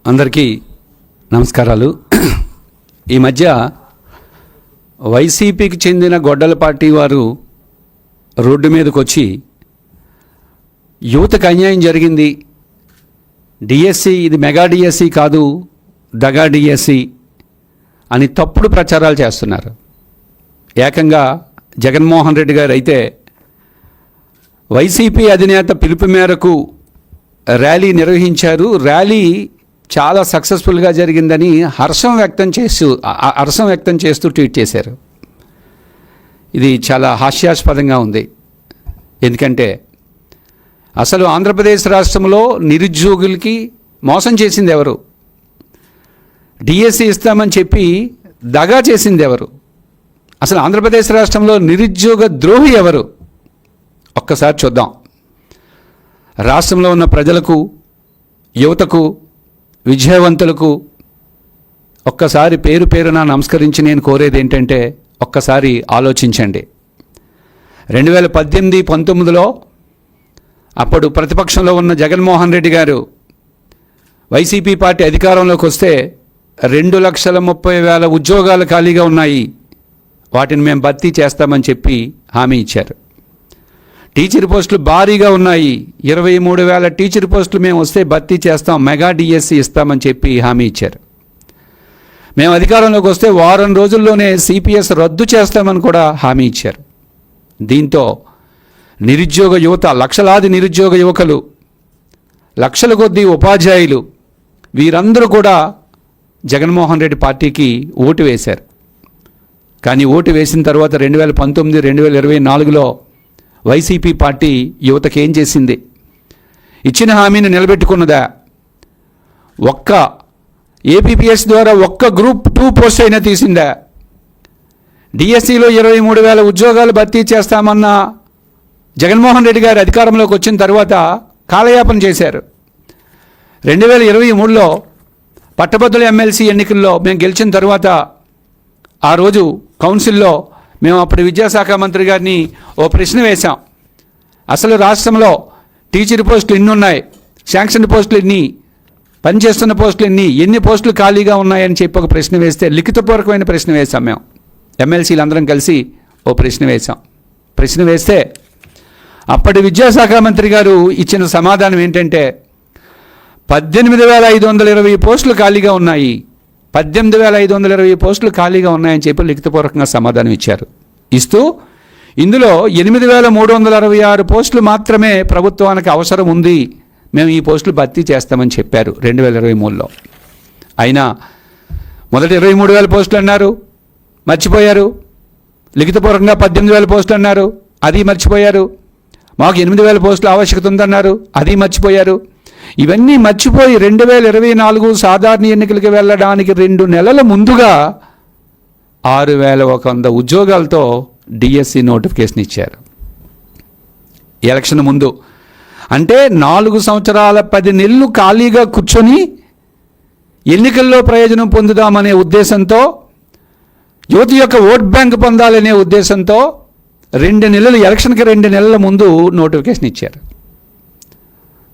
అందరికీ నమస్కారాలు. ఈ మధ్య వైసీపీకి చెందిన గొడ్డల పార్టీ వారు రోడ్డు మీదకి వచ్చి యువతకు అన్యాయం జరిగింది, డిఎస్సి ఇది మెగా డిఎస్సి కాదు దగా డిఎస్సి అని తప్పుడు ప్రచారాలు చేస్తున్నారు. ఏకంగా జగన్మోహన్ రెడ్డి గారు అయితే వైసీపీ అధినేత పిలుపు మేరకు ర్యాలీ నిర్వహించారు. ర్యాలీ చాలా సక్సెస్ఫుల్గా జరిగిందని హర్షం వ్యక్తం చేస్తూ ట్వీట్ చేశారు. ఇది చాలా హాస్యాస్పదంగా ఉంది. ఎందుకంటే అసలు ఆంధ్రప్రదేశ్ రాష్ట్రంలో నిరుద్యోగులకి మోసం చేసింది ఎవరు? డిఎస్సి ఇస్తామని చెప్పి దగా చేసింది ఎవరు? అసలు ఆంధ్రప్రదేశ్ రాష్ట్రంలో నిరుద్యోగ ద్రోహి ఎవరు? ఒక్కసారి చూద్దాం. రాష్ట్రంలో ఉన్న ప్రజలకు, యువతకు, విద్యావంతులకు ఒక్కసారి పేరు పేరున నమస్కరించి నేను కోరేది ఏంటంటే ఒక్కసారి ఆలోచించండి. 2018-19లో అప్పుడు ప్రతిపక్షంలో ఉన్న జగన్మోహన్ రెడ్డి గారు వైసీపీ పార్టీ అధికారంలోకి వస్తే 2,30,000 ఉద్యోగాలు ఖాళీగా ఉన్నాయి, వాటిని మేము భర్తీ చేస్తామని చెప్పి హామీ ఇచ్చారు. టీచర్ పోస్టులు భారీగా ఉన్నాయి, 23,000 టీచర్ పోస్టులు మేము వస్తే భర్తీ చేస్తాం, మెగా డిఎస్సి ఇస్తామని చెప్పి హామీ ఇచ్చారు. మేము అధికారంలోకి వస్తే వారం రోజుల్లోనే సిపిఎస్ రద్దు చేస్తామని కూడా హామీ ఇచ్చారు. దీంతో నిరుద్యోగ యువత, లక్షలాది నిరుద్యోగ యువకులు, లక్షల కొద్దీ ఉపాధ్యాయులు, వీరందరూ కూడా జగన్మోహన్ రెడ్డి పార్టీకి ఓటు వేశారు. కానీ ఓటు వేసిన తర్వాత 2019-2024లో వైసీపీ పార్టీ యువతకి ఏం చేసింది? ఇచ్చిన హామీని నిలబెట్టుకున్నదా? ఒక్క ఏపీపీఎస్ ద్వారా ఒక్క గ్రూప్ 2 పోస్ట్ అయినా తీసిందా? డిఎస్సిలో 23,000 ఉద్యోగాలు భర్తీ చేస్తామన్న జగన్మోహన్ రెడ్డి గారు అధికారంలోకి వచ్చిన తర్వాత కాలయాపన చేశారు. 2023లో పట్టభద్రుల ఎమ్మెల్సీ ఎన్నికల్లో మేము గెలిచిన తర్వాత ఆ రోజు కౌన్సిల్లో మేము అప్పుడు విద్యాశాఖ మంత్రి గారిని ఓ ప్రశ్న వేశాం. అసలు రాష్ట్రంలో టీచర్ పోస్టులు ఎన్ని ఉన్నాయి, శాంక్షన్ పోస్టులు ఎన్ని, పనిచేస్తున్న పోస్టులు ఎన్ని పోస్టులు ఖాళీగా ఉన్నాయని చెప్పి ఒక ప్రశ్న వేస్తే, లిఖితపూర్వకమైన ప్రశ్న వేశాం. మేము ఎమ్మెల్సీలు అందరం కలిసి ఓ ప్రశ్న వేశాం. ప్రశ్న వేస్తే అప్పటి విద్యాశాఖ మంత్రి గారు ఇచ్చిన సమాధానం ఏంటంటే 18,520 పోస్టులు ఖాళీగా ఉన్నాయి, 18,520 పోస్టులు ఖాళీగా ఉన్నాయని చెప్పి లిఖితపూర్వకంగా సమాధానం ఇచ్చారు. ఇస్తూ ఇందులో 8,366 పోస్టులు మాత్రమే ప్రభుత్వానికి అవసరం ఉంది, మేము ఈ పోస్టులు భర్తీ చేస్తామని చెప్పారు 2023లో. అయినా మొదటి 23,000 పోస్టులు అన్నారు, మర్చిపోయారు. లిఖితపూర్వకంగా 18,000 పోస్టులు అన్నారు, అది మర్చిపోయారు. మాకు 8,000 పోస్టుల ఆవశ్యకత ఉందన్నారు, అది మర్చిపోయారు. ఇవన్నీ మర్చిపోయి 2024 సాధారణ ఎన్నికలకు వెళ్ళడానికి 2 నెలల ముందుగా 6,100 ఉద్యోగాలతో డిఎస్సి నోటిఫికేషన్ ఇచ్చారు. ఎలక్షన్ ముందు అంటే 4 సంవత్సరాల 10 నెలలు ఖాళీగా కూర్చొని ఎన్నికల్లో ప్రయోజనం పొందుదామనే ఉద్దేశంతో, యువత యొక్క ఓట్ బ్యాంక్ పొందాలనే ఉద్దేశంతో 2 నెలలు, ఎలక్షన్కి 2 నెలల ముందు నోటిఫికేషన్ ఇచ్చారు.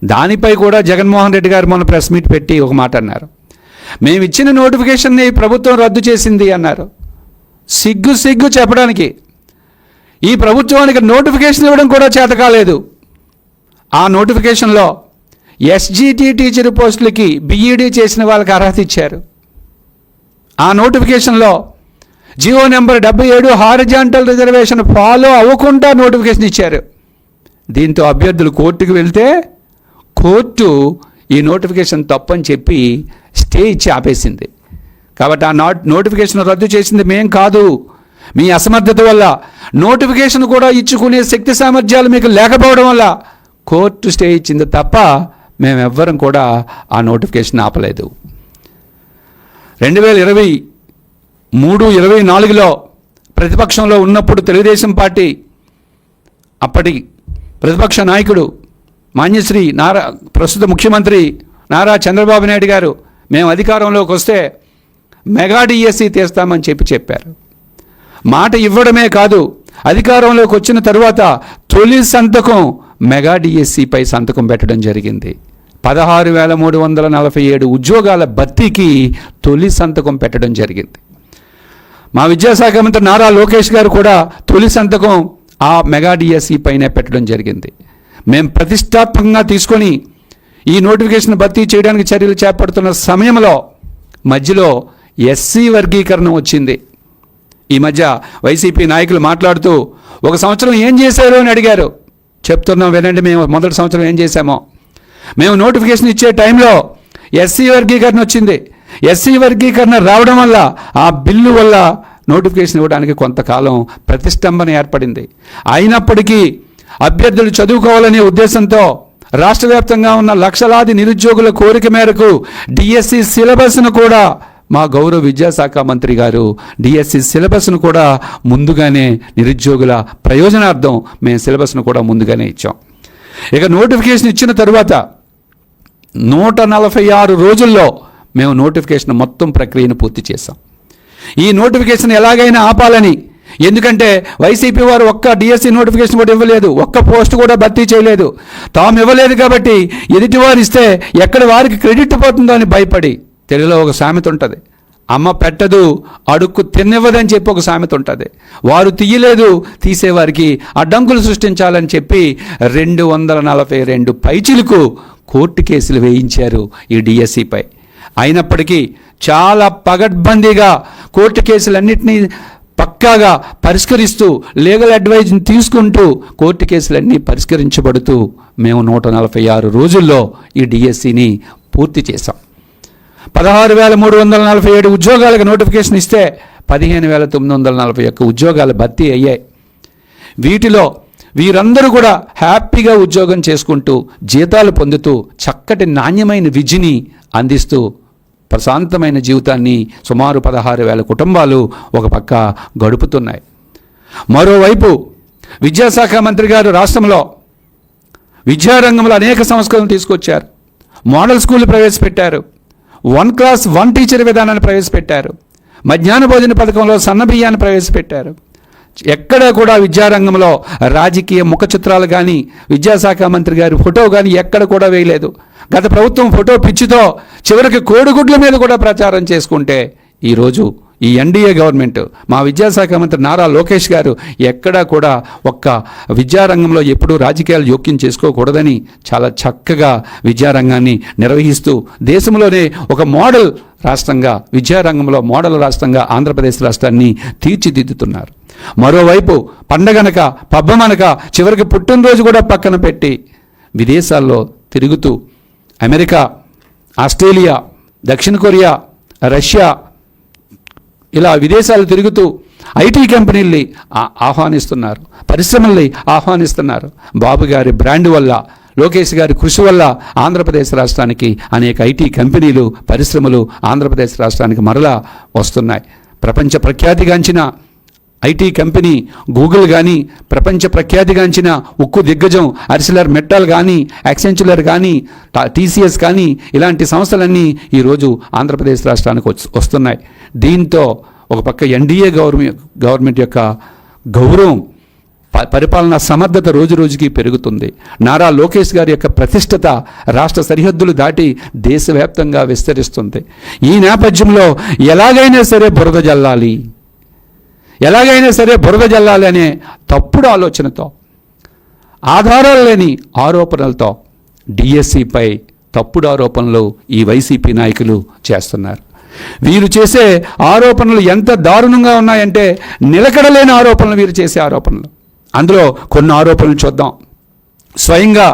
దానిపై కూడా జగన్మోహన్ రెడ్డి గారు మొన్న ప్రెస్ మీట్ పెట్టి ఒక మాట అన్నారు. మేము ఇచ్చిన నోటిఫికేషన్ని ప్రభుత్వం రద్దు చేసింది అన్నారు. సిగ్గు చెప్పడానికి. ఈ ప్రభుత్వానికి నోటిఫికేషన్ ఇవ్వడం కూడా చేత కాలేదు. ఆ నోటిఫికేషన్లో ఎస్జిటి టీచర్ పోస్టులకి బిఈడి చేసిన వాళ్ళకి అర్హత ఇచ్చారు. ఆ నోటిఫికేషన్లో GO number 77 horizontal reservation follow అవ్వకుండా నోటిఫికేషన్ ఇచ్చారు. దీంతో అభ్యర్థులు కోర్టుకు వెళ్తే కోర్టు ఈ నోటిఫికేషన్ తప్పని చెప్పి స్టే ఇచ్చి ఆపేసింది. కాబట్టి ఆ నోటిఫికేషన్ రద్దు చేసింది మేం కాదు, మీ అసమర్థత వల్ల, నోటిఫికేషన్ కూడా ఇచ్చుకునే శక్తి సామర్థ్యాలు మీకు లేకపోవడం వల్ల కోర్టు స్టే ఇచ్చింది తప్ప మేమెవ్వరం కూడా ఆ నోటిఫికేషన్ ఆపలేదు. 2023-24లో ప్రతిపక్షంలో ఉన్నప్పుడు తెలుగుదేశం పార్టీ అప్పటి ప్రతిపక్ష నాయకుడు మాన్యశ్రీ ప్రస్తుత ముఖ్యమంత్రి నారా చంద్రబాబు నాయుడు గారు మేము అధికారంలోకి వస్తే మెగా డిఎస్సి తీస్తామని చెప్పారు. మాట ఇవ్వడమే కాదు, అధికారంలోకి వచ్చిన తరువాత తొలి సంతకం మెగా డిఎస్సిపై సంతకం పెట్టడం జరిగింది. 16,347 ఉద్యోగాల భర్తీకి తొలి సంతకం పెట్టడం జరిగింది. మా విద్యాశాఖ మంత్రి నారా లోకేష్ గారు కూడా తొలి సంతకం ఆ మెగా డిఎస్సి పైన పెట్టడం జరిగింది. మేము ప్రతిష్టాత్మకంగా తీసుకొని ఈ నోటిఫికేషన్ భర్తీ చేయడానికి చర్యలు చేపడుతున్న సమయంలో మధ్యలో ఎస్సీ వర్గీకరణ వచ్చింది. ఈ మధ్య వైసీపీ నాయకులు మాట్లాడుతూ 1 సంవత్సరం ఏం చేశారు అని అడిగారు. చెప్తున్నాం వినండి, మేము మొదటి సంవత్సరం ఏం చేశామో. మేము నోటిఫికేషన్ ఇచ్చే టైంలో ఎస్సీ వర్గీకరణ వచ్చింది. ఎస్సీ వర్గీకరణ రావడం వల్ల ఆ బిల్లు వల్ల నోటిఫికేషన్ ఇవ్వడానికి కొంతకాలం ప్రతిష్టంభన ఏర్పడింది. అయినప్పటికీ అభ్యర్థులు చదువుకోవాలనే ఉద్దేశంతో రాష్ట్ర వ్యాప్తంగా ఉన్న లక్షలాది నిరుద్యోగుల కోరిక మేరకు డిఎస్సి సిలబస్ను కూడా మా గౌరవ విద్యాశాఖ మంత్రి గారు డిఎస్సి సిలబస్ను కూడా ముందుగానే నిరుద్యోగుల ప్రయోజనార్థం మేము సిలబస్ను కూడా ముందుగానే ఇచ్చాం. ఇక నోటిఫికేషన్ ఇచ్చిన తరువాత 146 రోజుల్లో మేము నోటిఫికేషన్ మొత్తం ప్రక్రియను పూర్తి చేశాం. ఈ నోటిఫికేషన్ ఎలాగైనా ఆపాలని, ఎందుకంటే వైసీపీ వారు ఒక్క డిఎస్సి నోటిఫికేషన్ కూడా ఇవ్వలేదు, ఒక్క పోస్ట్ కూడా భర్తీ చేయలేదు. తాము ఇవ్వలేదు కాబట్టి ఎదుటివారు ఇస్తే ఎక్కడ వారికి క్రెడిట్ పోతుందో అని భయపడి, తెలుగులో ఒక సామెత ఉంటుంది, అమ్మ పెట్టదు అడుక్కు తినివ్వదని చెప్పి ఒక సామెత ఉంటుంది. వారు తీయలేదు, తీసేవారికి అడ్డంకులు సృష్టించాలని చెప్పి 242 పైచిలకు కోర్టు కేసులు వేయించారు ఈ డిఎస్సిపై. అయినప్పటికీ చాలా పగడ్బందీగా కోర్టు కేసులన్నింటినీ పక్కాగా పరిష్కరిస్తూ లీగల్ అడ్వైజ్ని తీసుకుంటూ కోర్టు కేసులన్నీ పరిష్కరించబడుతూ మేము 146 రోజుల్లో ఈ డిఎస్సిని పూర్తి చేశాం. 16,347 ఉద్యోగాలకు నోటిఫికేషన్ ఇస్తే 15,941 ఉద్యోగాలు భర్తీ అయ్యాయి. వీటిలో వీరందరూ కూడా హ్యాపీగా ఉద్యోగం చేసుకుంటూ జీతాలు పొందుతూ చక్కటి నాణ్యమైన విద్యని అందిస్తూ ప్రశాంతమైన జీవితాన్ని సుమారు 16,000 కుటుంబాలు ఒక పక్క గడుపుతున్నాయి. మరోవైపు విద్యాశాఖ మంత్రి గారు రాష్ట్రంలో విద్యారంగంలో అనేక సంస్కరణలు తీసుకొచ్చారు. మోడల్ స్కూల్ ప్రవేశపెట్టారు. 1 క్లాస్ 1 టీచర్ విధానాన్ని ప్రవేశపెట్టారు. మధ్యాహ్న భోజన పథకంలో సన్నబియ్యాన్ని ప్రవేశపెట్టారు. ఎక్కడ కూడా విద్యారంగంలో రాజకీయ ముఖ చిత్రాలు కానీ విద్యాశాఖ మంత్రి గారి ఫోటో కానీ ఎక్కడ కూడా వేయలేదు. గత ప్రభుత్వం ఫోటో పిచ్చితో చివరికి కోడిగుడ్ల మీద కూడా ప్రచారం చేసుకుంటే ఈరోజు ఈ ఎన్డీఏ గవర్నమెంట్, మా విద్యాశాఖ మంత్రి నారా లోకేష్ గారు ఎక్కడా కూడా ఒక్క విద్యారంగంలో ఎప్పుడూ రాజకీయాలు జోక్యం చేసుకోకూడదని చాలా చక్కగా విద్యారంగాన్ని నిర్వహిస్తూ దేశంలోనే ఒక మోడల్ రాష్ట్రంగా, విద్యారంగంలో మోడల్ రాష్ట్రంగా ఆంధ్రప్రదేశ్ రాష్ట్రాన్ని తీర్చిదిద్దుతున్నారు. మరోవైపు పండగనక పబ్బమనక చివరికి పుట్టినరోజు కూడా పక్కన పెట్టి విదేశాల్లో తిరుగుతూ అమెరికా, ఆస్ట్రేలియా, దక్షిణ కొరియా, రష్యా ఇలా విదేశాలు తిరుగుతూ ఐటీ కంపెనీల్ని ఆహ్వానిస్తున్నారు, పరిశ్రమల్ని ఆహ్వానిస్తున్నారు. బాబు గారి బ్రాండ్ వల్ల, లోకేష్ గారి కృషి వల్ల ఆంధ్రప్రదేశ్ రాష్ట్రానికి అనేక ఐటీ కంపెనీలు, పరిశ్రమలు ఆంధ్రప్రదేశ్ రాష్ట్రానికి మరలా వస్తున్నాయి. ప్రపంచ ప్రఖ్యాతిగాంచిన ఐటీ కంపెనీ గూగుల్ కానీ, ప్రపంచ ప్రఖ్యాతిగాంచిన ఉక్కు దిగ్గజం అర్సిలర్ మెట్టల్ కానీ, యాక్సెంచులర్ కానీ, టీసీఎస్ కానీ ఇలాంటి సంస్థలన్నీ ఈరోజు ఆంధ్రప్రదేశ్ రాష్ట్రానికి వస్తున్నాయి. దీంతో ఒక పక్క ఎన్డీఏ గవర్నమెంట్ యొక్క గౌరవం, పరిపాలనా సమర్థత రోజు రోజుకి పెరుగుతుంది. నారా లోకేష్ గారి యొక్క ప్రతిష్టత రాష్ట్ర సరిహద్దులు దాటి దేశవ్యాప్తంగా విస్తరిస్తుంది. ఈ నేపథ్యంలో ఎలాగైనా సరే బురద జల్లాలి అనే తప్పుడు ఆలోచనతో, ఆధారాలు లేని ఆరోపణలతో డిఎస్సిపై తప్పుడు ఆరోపణలు ఈ వైసీపీ నాయకులు చేస్తున్నారు. వీరు చేసే ఆరోపణలు ఎంత దారుణంగా ఉన్నాయంటే నిలకడలేని ఆరోపణలు, వీరు చేసే ఆరోపణలు. అందులో కొన్ని ఆరోపణలు చూద్దాం. స్వయంగా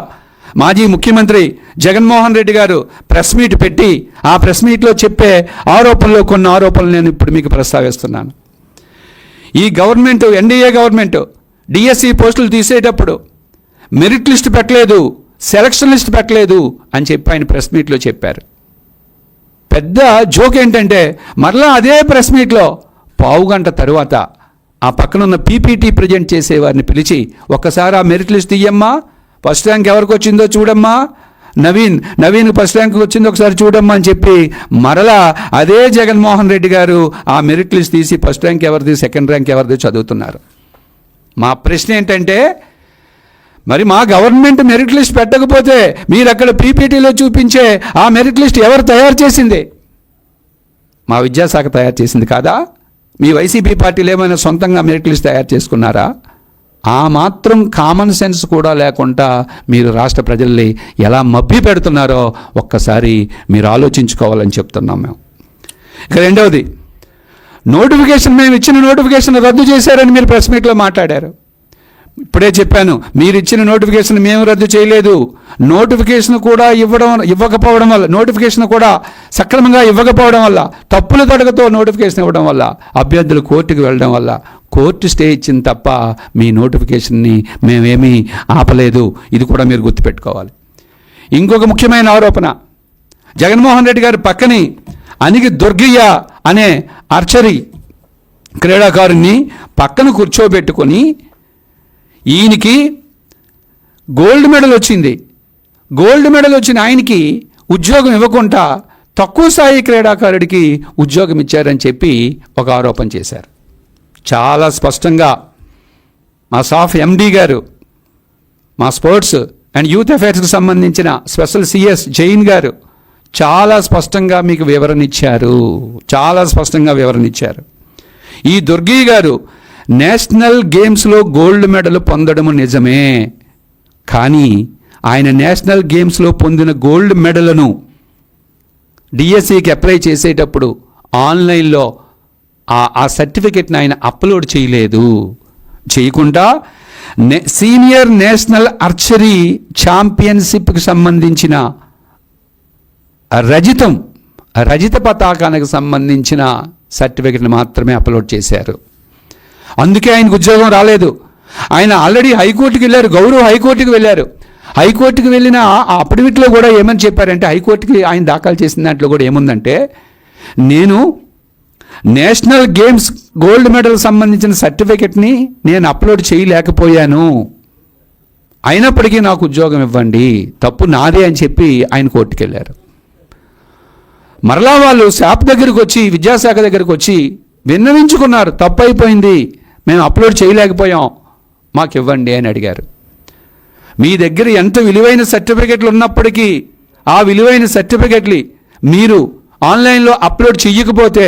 మాజీ ముఖ్యమంత్రి జగన్మోహన్ రెడ్డి గారు ప్రెస్ మీట్ పెట్టి ఆ ప్రెస్ మీట్లో చెప్పే ఆరోపణలో కొన్ని ఆరోపణలు నేను ఇప్పుడు మీకు ప్రస్తావిస్తున్నాను. ఈ గవర్నమెంట్, ఎన్డీఏ గవర్నమెంట్ డిఎస్సి పోస్టులు తీసేటప్పుడు మెరిట్ లిస్ట్ పెట్టలేదు, సెలక్షన్ లిస్ట్ పెట్టలేదు అని చెప్పి ఆయన ప్రెస్ మీట్లో చెప్పారు. పెద్ద జోక్ ఏంటంటే మరలా అదే ప్రెస్ మీట్లో పావుగంట తరువాత ఆ పక్కనున్న పీపీటీ ప్రజెంట్ చేసేవారిని పిలిచి ఒక్కసారి ఆ మెరిట్ లిస్ట్ తీయమ్మా, ఫస్ట్ ర్యాంక్ ఎవరికి వచ్చిందో చూడమ్మా, నవీన్ ఫస్ట్ ర్యాంక్ వచ్చిందో ఒకసారి చూడమ్మా అని చెప్పి మరలా అదే జగన్మోహన్ రెడ్డి గారు ఆ మెరిట్ లిస్ట్ తీసి ఫస్ట్ ర్యాంక్ ఎవరిది, సెకండ్ ర్యాంక్ ఎవరిది చదువుతున్నారు. మా ప్రశ్న ఏంటంటే మరి మా గవర్నమెంట్ మెరిట్ లిస్ట్ పెట్టకపోతే మీరు అక్కడ పీపీటీలో చూపించే ఆ మెరిట్ లిస్ట్ ఎవరు తయారు చేసింది? మా విద్యాశాఖ తయారు చేసింది కాదా? మీ వైసీపీ పార్టీలు ఏమైనా సొంతంగా మెరిట్ లిస్ట్ తయారు చేసుకున్నారా? ఆ మాత్రం కామన్ సెన్స్ కూడా లేకుండా మీరు రాష్ట్ర ప్రజల్ని ఎలా మభ్య పెడుతున్నారో ఒక్కసారి మీరు ఆలోచించుకోవాలని చెప్తున్నాం మేము. ఇక రెండవది, నోటిఫికేషన్, మేము ఇచ్చిన నోటిఫికేషన్ రద్దు చేశారని మీరు ప్రెస్ మీట్లో మాట్లాడారు. ఇప్పుడే చెప్పాను, మీరు ఇచ్చిన నోటిఫికేషన్ మేము రద్దు చేయలేదు. నోటిఫికేషన్ కూడా ఇవ్వకపోవడం వల్ల, నోటిఫికేషన్ కూడా సక్రమంగా ఇవ్వకపోవడం వల్ల, తప్పుల తడకతో నోటిఫికేషన్ ఇవ్వడం వల్ల, అభ్యర్థులు కోర్టుకు వెళ్ళడం వల్ల కోర్టు స్టే ఇచ్చింది తప్ప మీ నోటిఫికేషన్ని మేమేమీ ఆపలేదు. ఇది కూడా మీరు గుర్తుపెట్టుకోవాలి. ఇంకొక ముఖ్యమైన ఆరోపణ, జగన్మోహన్ రెడ్డి గారి పక్కని అనిగి దుర్గయ్య అనే ఆర్చరీ క్రీడాకారుణ్ణి పక్కన కూర్చోబెట్టుకొని ఈయనకి గోల్డ్ మెడల్ వచ్చింది. గోల్డ్ మెడల్ వచ్చిన ఆయనకి ఉద్యోగం ఇవ్వకుండా తక్కువ స్థాయి క్రీడాకారుడికి ఉద్యోగం ఇచ్చారని చెప్పి ఒక ఆరోపణ చేశారు. చాలా స్పష్టంగా మా సాఫ్ ఎండి గారు, మా స్పోర్ట్స్ అండ్ యూత్ అఫైర్స్కి సంబంధించిన స్పెషల్ సిఎస్ జైన్ గారు చాలా స్పష్టంగా మీకు వివరణ ఇచ్చారు. ఈ దుర్గయ్య గారు నేషనల్ గేమ్స్లో గోల్డ్ మెడల్ పొందడం నిజమే, కానీ ఆయన నేషనల్ గేమ్స్లో పొందిన గోల్డ్ మెడల్ను డిఎస్సికి అప్లై చేసేటప్పుడు ఆన్లైన్లో ఆ సర్టిఫికెట్ని ఆయన అప్లోడ్ చేయకుండా సీనియర్ నేషనల్ ఆర్చరీ ఛాంపియన్షిప్కి సంబంధించిన రజిత పతాకానికి సంబంధించిన సర్టిఫికెట్ని మాత్రమే అప్లోడ్ చేశారు. అందుకే ఆయనకు ఉద్యోగం రాలేదు. ఆయన ఆల్రెడీ హైకోర్టుకి వెళ్ళారు, గౌరవ హైకోర్టుకి వెళ్ళారు. హైకోర్టుకి వెళ్ళిన ఆ అఫిడవిట్లో కూడా ఏమని చెప్పారంటే, హైకోర్టుకి ఆయన దాఖలు చేసిన దాంట్లో కూడా ఏముందంటే, నేను నేషనల్ గేమ్స్ గోల్డ్ మెడల్ సంబంధించిన సర్టిఫికెట్ని నేను అప్లోడ్ చేయలేకపోయాను, అయినప్పటికీ నాకు ఉద్యోగం ఇవ్వండి, తప్పు నాదే అని చెప్పి ఆయన కోర్టుకు వెళ్ళారు. మరలా వాళ్ళు శాప్ దగ్గరికి వచ్చి, విద్యాశాఖ దగ్గరికి వచ్చి విన్నవించుకున్నారు, తప్పు అయిపోయింది, మేము అప్లోడ్ చేయలేకపోయాం, మాకు ఇవ్వండి అని అడిగారు. మీ దగ్గర ఎంత విలువైన సర్టిఫికెట్లు ఉన్నప్పటికీ ఆ విలువైన సర్టిఫికెట్లు మీరు ఆన్లైన్లో అప్లోడ్ చేయకపోతే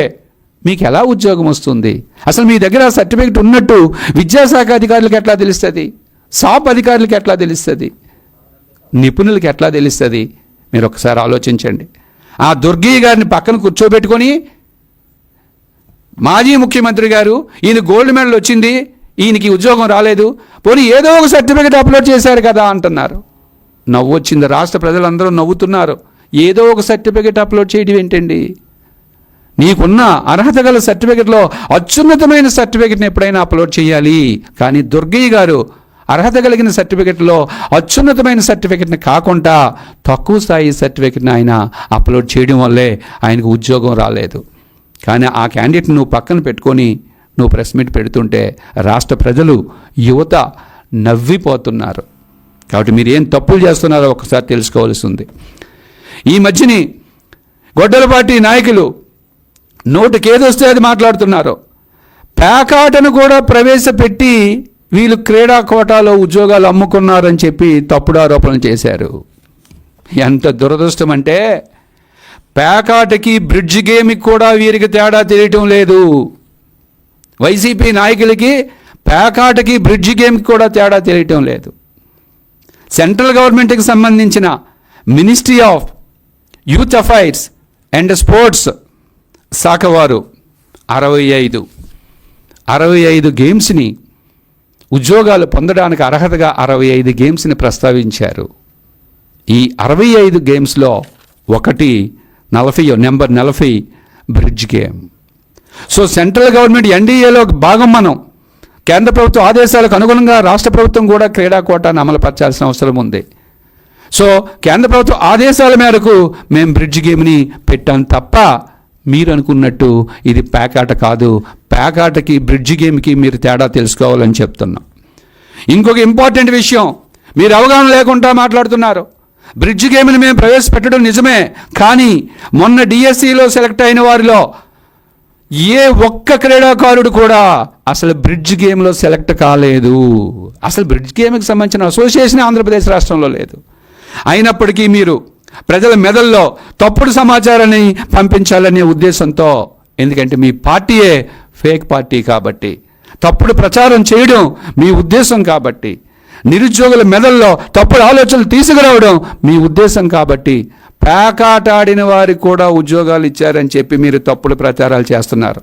మీకు ఎలా ఉద్యోగం వస్తుంది? అసలు మీ దగ్గర ఆ సర్టిఫికెట్ ఉన్నట్టు విద్యాశాఖ అధికారులకు ఎట్లా తెలుస్తుంది? సాప్ అధికారులకు ఎట్లా తెలుస్తుంది? నిపుణులకు ఎట్లా తెలుస్తుంది? మీరు ఒకసారి ఆలోచించండి. ఆ దుర్గయ్య గారిని పక్కన కూర్చోబెట్టుకొని మాజీ ముఖ్యమంత్రి గారు, ఈయన గోల్డ్ మెడల్ వచ్చింది, ఈయనకి ఉద్యోగం రాలేదు, పోనీ ఏదో ఒక సర్టిఫికెట్ అప్లోడ్ చేశారు కదా అంటున్నారు. నవ్వు వచ్చింది, రాష్ట్ర ప్రజలందరూ నవ్వుతున్నారు. ఏదో ఒక సర్టిఫికెట్ అప్లోడ్ చేయడం ఏంటండి? నీకున్న అర్హత గల సర్టిఫికెట్లో అత్యున్నతమైన సర్టిఫికెట్ని ఎప్పుడైనా అప్లోడ్ చేయాలి. కానీ దుర్గయ్య గారు అర్హత కలిగిన సర్టిఫికెట్లో అత్యున్నతమైన సర్టిఫికెట్ని కాకుండా తక్కువ స్థాయి సర్టిఫికెట్ని ఆయన అప్లోడ్ చేయడం వల్లే ఆయనకు ఉద్యోగం రాలేదు. కానీ ఆ క్యాండిడేట్ని నువ్వు పక్కన పెట్టుకొని నువ్వు ప్రెస్ మీట్ పెడుతుంటే రాష్ట్ర ప్రజలు, యువత నవ్విపోతున్నారు. కాబట్టి మీరు ఏం తప్పులు చేస్తున్నారో ఒకసారి తెలుసుకోవాల్సి ఉంది. ఈ మధ్యని గొడ్డలపాటి నాయకులు నోటికి ఏదొస్తే అది మాట్లాడుతున్నారు. ప్యాకాటను కూడా ప్రవేశపెట్టి వీళ్ళు క్రీడా కోటాలో ఉద్యోగాలు అమ్ముకున్నారని చెప్పి తప్పుడు ఆరోపణలు చేశారు. ఎంత దురదృష్టం అంటే, ప్యాకాటకి బ్రిడ్జ్ గేమ్కి కూడా వీరికి తేడా తెలియటం లేదు. వైసీపీ నాయకులకి ప్యాకాటకి బ్రిడ్జ్ గేమ్కి కూడా తేడా తెలియటం లేదు. సెంట్రల్ గవర్నమెంట్కి సంబంధించిన ministry of youth affairs and sports శాఖ వారు 65 గేమ్స్ని ఉద్యోగాలు పొందడానికి అర్హతగా 65 గేమ్స్ని ప్రస్తావించారు. ఈ 65 గేమ్స్లో ఒకటి number 40 bridge game. So central government ఎన్డీఏలో భాగం మనం. కేంద్ర ప్రభుత్వ ఆదేశాలకు అనుగుణంగా రాష్ట్ర ప్రభుత్వం కూడా క్రీడా కోటాను అమలుపరచాల్సిన అవసరం ఉంది. సో కేంద్ర ప్రభుత్వ ఆదేశాల మేరకు మేము బ్రిడ్జ్ గేమ్ని పెట్టాం తప్ప మీరు అనుకున్నట్టు ఇది ప్యాకాట కాదు. ప్యాకాటకి బ్రిడ్జ్ గేమ్కి మీరు తేడా తెలుసుకోవాలని చెప్తున్నాం. ఇంకొక ఇంపార్టెంట్ విషయం, మీరు అవగాహన లేకుండా మాట్లాడుతున్నారు. బ్రిడ్జ్ గేమ్ని మేము ప్రవేశపెట్టడం నిజమే, కానీ మొన్న డిఎస్సిలో సెలెక్ట్ అయిన వారిలో ఏ ఒక్క క్రీడాకారుడు కూడా అసలు బ్రిడ్జ్ గేమ్లో సెలెక్ట్ కాలేదు. అసలు బ్రిడ్జ్ గేమ్కి సంబంధించిన అసోసియేషన్ ఆంధ్రప్రదేశ్ రాష్ట్రంలో లేదు. అయినప్పటికీ మీరు ప్రజల మెదల్లో తప్పుడు సమాచారాన్ని పంపించాలనే ఉద్దేశంతో, ఎందుకంటే మీ పార్టీయే ఫేక్ పార్టీ కాబట్టి, తప్పుడు ప్రచారం చేయడం మీ ఉద్దేశం కాబట్టి, నిరుద్యోగుల మెదల్లో తప్పుడు ఆలోచనలు తీసుకురావడం మీ ఉద్దేశం కాబట్టి, పేకాట ఆడిన వారికి కూడా ఉద్యోగాలు ఇచ్చారని చెప్పి మీరు తప్పుడు ప్రచారాలు చేస్తున్నారు.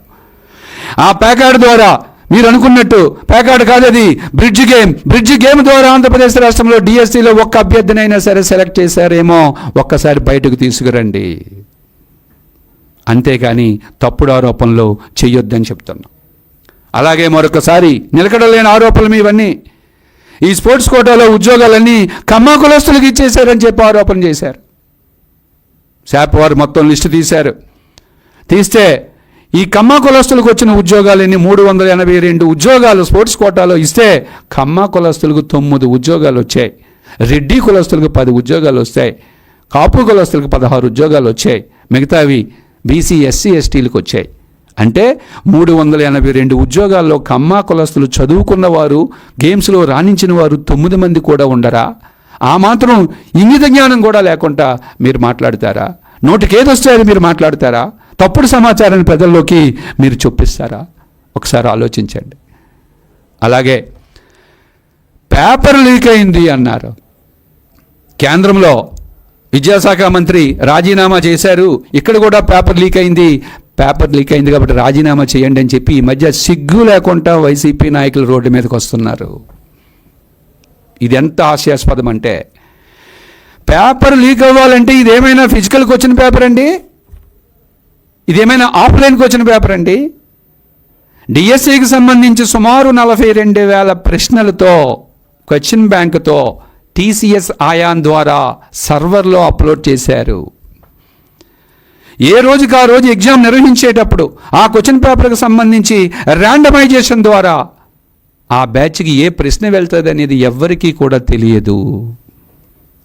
ఆ పేకాట ద్వారా మీరు అనుకున్నట్టు పేకాట కాదది బ్రిడ్జ్ గేమ్ ద్వారా ఆంధ్రప్రదేశ్ రాష్ట్రంలో డిఎస్సిలో ఒక్క అభ్యర్థినైనా సరే సెలెక్ట్ చేశారేమో ఒక్కసారి బయటకు తీసుకురండి. అంతేకాని తప్పుడు ఆరోపణలు చేయొద్దని చెప్తున్నాం. అలాగే మరొకసారి నిలకడలేని ఆరోపణలు ఇవన్నీ. ఈ స్పోర్ట్స్ కోటాలో ఉద్యోగాలన్నీ కమ్మా కులస్తులకు ఇచ్చేశారని చెప్పి ఆరోపణ చేశారు. శాప్ వారు మొత్తం లిస్టు తీస్తే ఈ కమ్మా కులస్తులకు వచ్చిన ఉద్యోగాలన్నీ 382 ఉద్యోగాలు స్పోర్ట్స్ కోటాలో ఇస్తే కమ్మా కులస్తులకు 9 ఉద్యోగాలు వచ్చాయి, రెడ్డి కులస్తులకు 10 ఉద్యోగాలు వస్తాయి, కాపు కులస్తులకు 16 ఉద్యోగాలు వచ్చాయి, మిగతావి బీసీ ఎస్సీ ఎస్టీలకు వచ్చాయి. అంటే 382 ఉద్యోగాల్లో కమ్మా కులస్తులు చదువుకున్న వారు, గేమ్స్లో రాణించిన వారు 9 మంది కూడా ఉండరా? ఆ మాత్రం ఇంగిత జ్ఞానం కూడా లేకుండా మీరు మాట్లాడతారా? నోటికి ఏదొస్తే అది మీరు మాట్లాడతారా? తప్పుడు సమాచారాన్ని ప్రజల్లోకి మీరు చొప్పిస్తారా? ఒకసారి ఆలోచించండి. అలాగే పేపర్ లీక్ అయింది అన్నారు. కేంద్రంలో విద్యాశాఖ మంత్రి రాజీనామా చేశారు, ఇక్కడ కూడా పేపర్ లీక్ అయింది కాబట్టి రాజీనామా చేయండి అని చెప్పి ఈ మధ్య సిగ్గు లేకుండా వైసీపీ నాయకులు రోడ్డు మీదకి వస్తున్నారు. ఇది ఎంత హాస్యాస్పదం అంటే, పేపర్ లీక్ అవ్వాలంటే ఇదేమైనా ఫిజికల్కి వచ్చిన పేపర్ అండి? ఇదేమైనా ఆఫ్లైన్కి వచ్చిన పేపర్ అండి? డిఎస్సికి సంబంధించి సుమారు 42,000 ప్రశ్నలతో క్వశ్చన్ బ్యాంకుతో టీసీఎస్ ఆయాన్ ద్వారా సర్వర్లో అప్లోడ్ చేశారు. ఏ రోజుకి ఆ రోజు ఎగ్జామ్ నిర్వహించేటప్పుడు ఆ క్వశ్చన్ పేపర్కి సంబంధించి ర్యాండమైజేషన్ ద్వారా ఆ బ్యాచ్కి ఏ ప్రశ్న వెళ్తుంది అనేది ఎవ్వరికీ కూడా తెలియదు.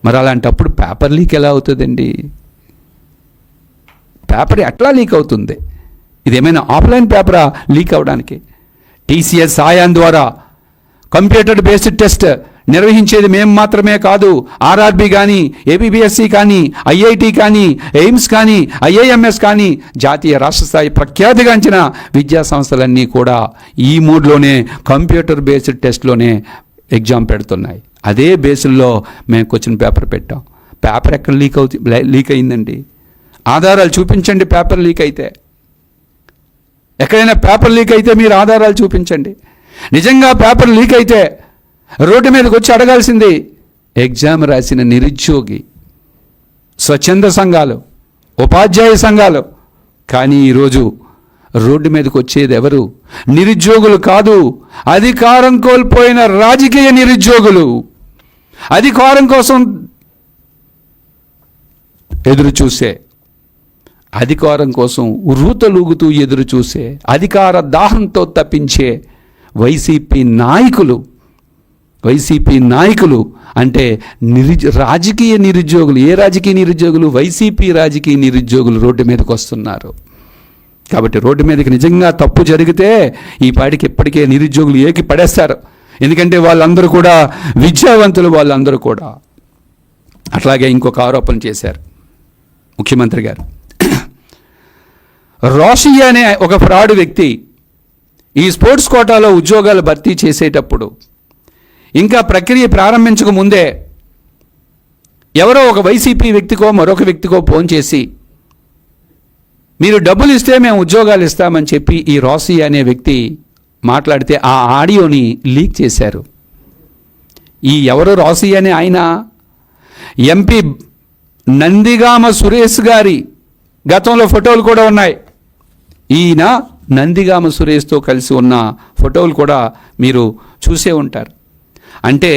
మరి అలాంటప్పుడు పేపర్ లీక్ ఎలా అవుతుందండి? పేపర్ ఎట్లా లీక్ అవుతుంది? ఇదేమైనా ఆఫ్లైన్ పేపరా లీక్ అవడానికి? టీసీఎస్ ఆయాన్ ద్వారా కంప్యూటర్ బేస్డ్ టెస్ట్ నిర్వహించేది మేము మాత్రమే కాదు, ఆర్ఆర్బి కానీ, ఏపీబీఎస్సి కానీ, ఐఐటి కానీ, ఎయిమ్స్ కానీ, ఐఐఎంఎస్ కానీ, జాతీయ రాష్ట్ర స్థాయి ప్రఖ్యాతిగాంచిన విద్యా సంస్థలన్నీ కూడా ఈ మోడ్లోనే కంప్యూటర్ బేస్డ్ టెస్ట్లోనే ఎగ్జామ్ పెడుతున్నాయి. అదే బేసుల్లో మేము క్వశ్చన్ పేపర్ పెట్టాం. పేపర్ ఎక్కడ లీక్ అయిందండి? ఆధారాలు చూపించండి. పేపర్ లీక్ అయితే ఎక్కడైనా పేపర్ లీక్ అయితే మీరు ఆధారాలు చూపించండి. నిజంగా పేపర్ లీక్ అయితే రోడ్డు మీదకి వచ్చి అడగాల్సింది ఎగ్జామ్ రాసిన నిరుద్యోగి, స్వచ్ఛంద సంఘాలు, ఉపాధ్యాయ సంఘాలు. కానీ ఈరోజు రోడ్డు మీదకి వచ్చేది ఎవరు? నిరుద్యోగులు కాదు, అధికారం కోల్పోయిన రాజకీయ నిరుద్యోగులు. అధికారం కోసం ఎదురు చూసే, అధికారం కోసం ఉర్రూతలూగుతూ ఎదురు చూసే, అధికార దాహంతో తప్పించే వైసీపీ నాయకులు అంటే రాజకీయ నిరుద్యోగులు. ఏ రాజకీయ నిరుద్యోగులు? వైసీపీ రాజకీయ నిరుద్యోగులు రోడ్డు మీదకి వస్తున్నారు. కాబట్టి రోడ్డు మీదకి నిజంగా తప్పు జరిగితే ఈ పాటికి ఇప్పటికే నిరుద్యోగులు ఏకి పడేస్తారు. ఎందుకంటే వాళ్ళందరూ కూడా విద్యావంతులు, వాళ్ళందరూ కూడా. అట్లాగే ఇంకొక ఆరోపణ చేశారు ముఖ్యమంత్రి గారు. రోషి అనే ఒక ఫ్రాడ్ వ్యక్తి ఈ స్పోర్ట్స్ కోటాలో ఉద్యోగాలు భర్తీ చేసేటప్పుడు ఇంకా ప్రక్రియ ప్రారంభించక ముందే ఎవరో ఒక వైసీపీ వ్యక్తికో మరొక వ్యక్తికో ఫోన్ చేసి మీరు డబ్బులు ఇస్తే మేము ఉద్యోగాలు ఇస్తామని చెప్పి ఈ రోషి అనే వ్యక్తి మాట్లాడితే ఆ ఆడియోని లీక్ చేశారు. ఈ ఎవరో రోషి అనే ఆయన ఎంపీ నందిగామ సురేష్ గారి గతంలో ఫోటోలు కూడా ఉన్నాయి. ఈయన నందిగామ సురేష్తో కలిసి ఉన్న ఫోటోలు కూడా మీరు చూసే ఉంటారు. అంటే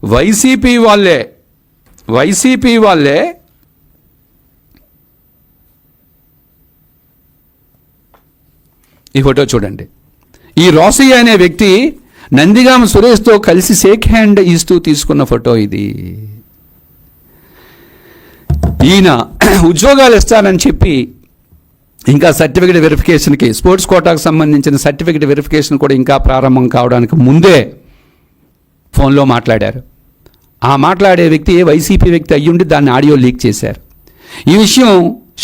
వైసీపీ వాళ్ళే ఈ ఫోటో చూడండి. ఈ రోషి అనే వ్యక్తి నందిగామ సురేష్తో కలిసి షేక్ హ్యాండ్ ఇస్తూ తీసుకున్న ఫోటో ఇది. ఈయన ఉద్యోగాలు ఇస్తానని చెప్పి ఇంకా సర్టిఫికేట్ వెరిఫికేషన్కి, స్పోర్ట్స్ కోటాకు సంబంధించిన సర్టిఫికేట్ వెరిఫికేషన్ కూడా ఇంకా ప్రారంభం కావడానికి ముందే ఫోన్లో మాట్లాడారు. ఆ మాట్లాడే వ్యక్తి వైసీపీ వ్యక్తి అయ్యుండి దాన్ని ఆడియో లీక్ చేశారు. ఈ విషయం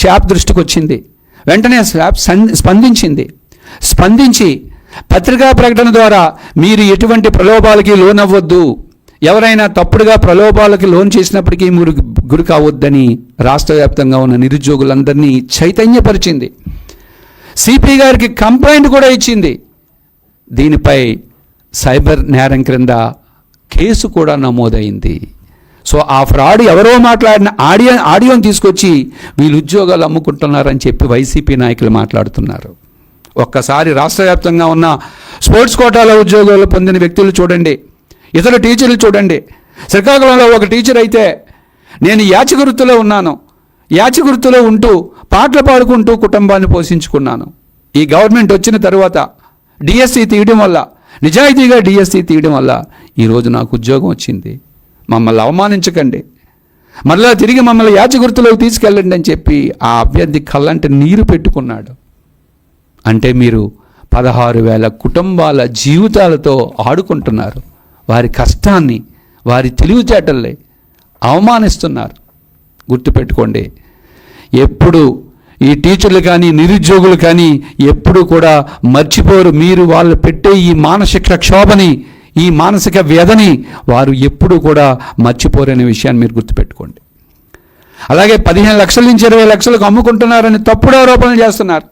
షాప్ దృష్టికి వచ్చింది. వెంటనే షాప్ స్పందించి పత్రికా ప్రకటన ద్వారా మీరు ఎటువంటి ప్రలోభాలకి లోనవ్వద్దు, ఎవరైనా తప్పుడుగా ప్రలోభాలకి లోన్ చేసినప్పటికీ మీరు గురి కావద్దని రాష్ట్ర వ్యాప్తంగా ఉన్న నిరుద్యోగులందరినీ చైతన్యపరిచింది. సిపి గారికి కంప్లైంట్ కూడా ఇచ్చింది. దీనిపై సైబర్ నేరం క్రింద కేసు కూడా నమోదైంది. సో ఆ ఫ్రాడ్ ఎవరో మాట్లాడిన ఆడియోని తీసుకొచ్చి వీళ్ళు ఉద్యోగాలు అమ్ముకుంటున్నారని చెప్పి వైసీపీ నాయకులు మాట్లాడుతున్నారు. ఒక్కసారి రాష్ట్ర వ్యాప్తంగా ఉన్న స్పోర్ట్స్ కోటాలో ఉద్యోగాలు పొందిన వ్యక్తులు చూడండి, ఇతర టీచర్లు చూడండి. శ్రీకాకుళంలో ఒక టీచర్ అయితే, నేను యాచగుర్తులో ఉన్నాను, యాచగుర్తులో ఉంటూ పాటలు పాడుకుంటూ కుటుంబాన్ని పోషించుకున్నాను. ఈ గవర్నమెంట్ వచ్చిన తర్వాత డిఎస్సి తీయడం వల్ల, నిజాయితీగా డిఎస్సి తీయడం వల్ల ఈరోజు నాకు ఉద్యోగం వచ్చింది. మమ్మల్ని అవమానించకండి, మరలా తిరిగి మమ్మల్ని యాచగుర్తులోకి తీసుకెళ్ళండి అని చెప్పి ఆ అభ్యర్థి కళ్ళంటే నీరు పెట్టుకున్నాడు. అంటే మీరు 16,000 కుటుంబాల జీవితాలతో ఆడుకుంటున్నారు. వారి కష్టాన్ని, వారి తెలివితేటల్ని అవమానిస్తున్నారు. గుర్తుపెట్టుకోండి, ఎప్పుడు ఈ టీచర్లు కానీ నిరుద్యోగులు కానీ ఎప్పుడు కూడా మర్చిపోరు. మీరు వాళ్ళు పెట్టే ఈ మానసిక క్షోభని, ఈ మానసిక వ్యధని వారు ఎప్పుడు కూడా మర్చిపోరనే విషయాన్ని మీరు గుర్తుపెట్టుకోండి. అలాగే 15 లక్షల నుంచి 20 లక్షలకు అమ్ముకుంటున్నారని తప్పుడు ఆరోపణలు చేస్తున్నారు.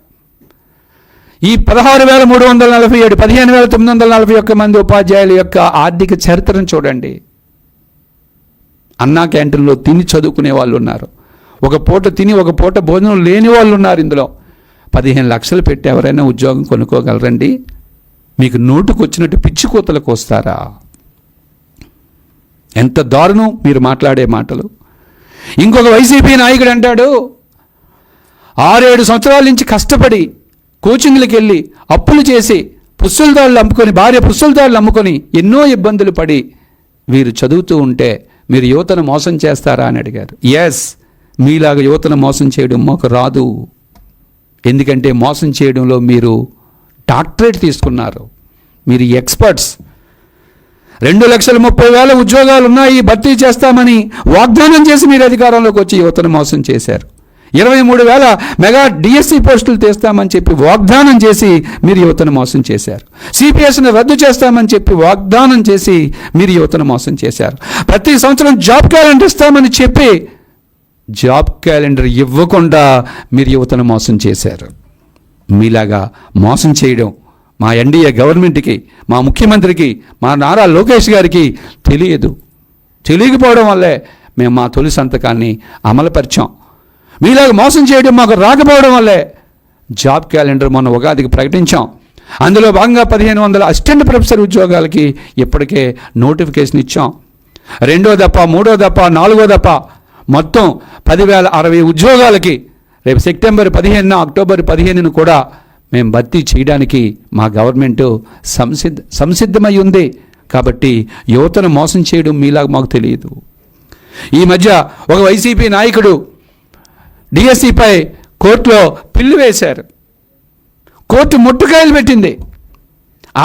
ఈ 16,347, 15,941 మంది ఉపాధ్యాయుల యొక్క ఆర్థిక చరిత్రను చూడండి. అన్నా క్యాంటీన్లో తిని చదువుకునే వాళ్ళు ఉన్నారు, ఒక పూట తిని ఒక పూట భోజనం లేని వాళ్ళు ఉన్నారు. ఇందులో 15 లక్షలు పెట్టి ఎవరైనా ఉద్యోగం కొనుక్కోగలరండి? మీకు నోటుకు వచ్చినట్టు పిచ్చి కూతలకు వస్తారా? ఎంత దారుణం మీరు మాట్లాడే మాటలు. ఇంకొక వైసీపీ నాయకుడు అంటాడు, 6-7 సంవత్సరాల నుంచి కష్టపడి కోచింగ్లకు వెళ్ళి అప్పులు చేసి పుస్తలదారులు అమ్ముకొని, భార్య పుస్తలదారులు అమ్ముకొని ఎన్నో ఇబ్బందులు పడి వీరు చదువుతూ ఉంటే మీరు యువతను మోసం చేస్తారా అని అడిగారు. ఎస్, మీలాగా యువతను మోసం చేయడం మాకు రాదు. ఎందుకంటే మోసం చేయడంలో మీరు డాక్టరేట్ తీసుకున్నారు, మీరు ఎక్స్పర్ట్స్. 2,30,000 ఉద్యోగాలు ఉన్నాయి, భర్తీ చేస్తామని వాగ్దానం చేసి మీరు అధికారంలోకి వచ్చి యువతను మోసం చేశారు. 23,000 మెగా డిఎస్సి పోస్టులు తెస్తామని చెప్పి వాగ్దానం చేసి మీరు యువతను మోసం చేశారు. సిపిఎస్ని రద్దు చేస్తామని చెప్పి వాగ్దానం చేసి మీరు యువతను మోసం చేశారు. ప్రతి సంవత్సరం జాబ్ క్యాలెండర్ ఇస్తామని చెప్పి జాబ్ క్యాలెండర్ ఇవ్వకుండా మీరు యువతను మోసం చేశారు. మీలాగా మోసం చేయడం మా ఎన్డీఏ గవర్నమెంట్కి, మా ముఖ్యమంత్రికి, మా నారా లోకేష్ గారికి తెలియకపోవడం వల్లే మేము మా తొలి సంతకాన్ని అమలుపరిచాం. మీలాగా మోసం చేయడం మాకు రాకపోవడం వల్లే జాబ్ క్యాలెండర్ మొన్న ఉగాదికి ప్రకటించాం. అందులో భాగంగా 1,500 అసిస్టెంట్ ప్రొఫెసర్ ఉద్యోగాలకి ఇప్పటికే నోటిఫికేషన్ ఇచ్చాం. 2వ దఫ, 3వ దఫ, 4వ దఫ మొత్తం 10,060 ఉద్యోగాలకి రేపు సెప్టెంబర్ 15, అక్టోబర్ 15 కూడా మేము భర్తీ చేయడానికి మా గవర్నమెంట్ సంసిద్ధమై ఉంది. కాబట్టి యువతను మోసం చేయడం మీలాగా మాకు తెలియదు. ఈ మధ్య ఒక వైసీపీ నాయకుడు డిఎస్సిపై కోర్టులో పిల్లు వేశారు. కోర్టు ముట్టుకాయలు పెట్టింది.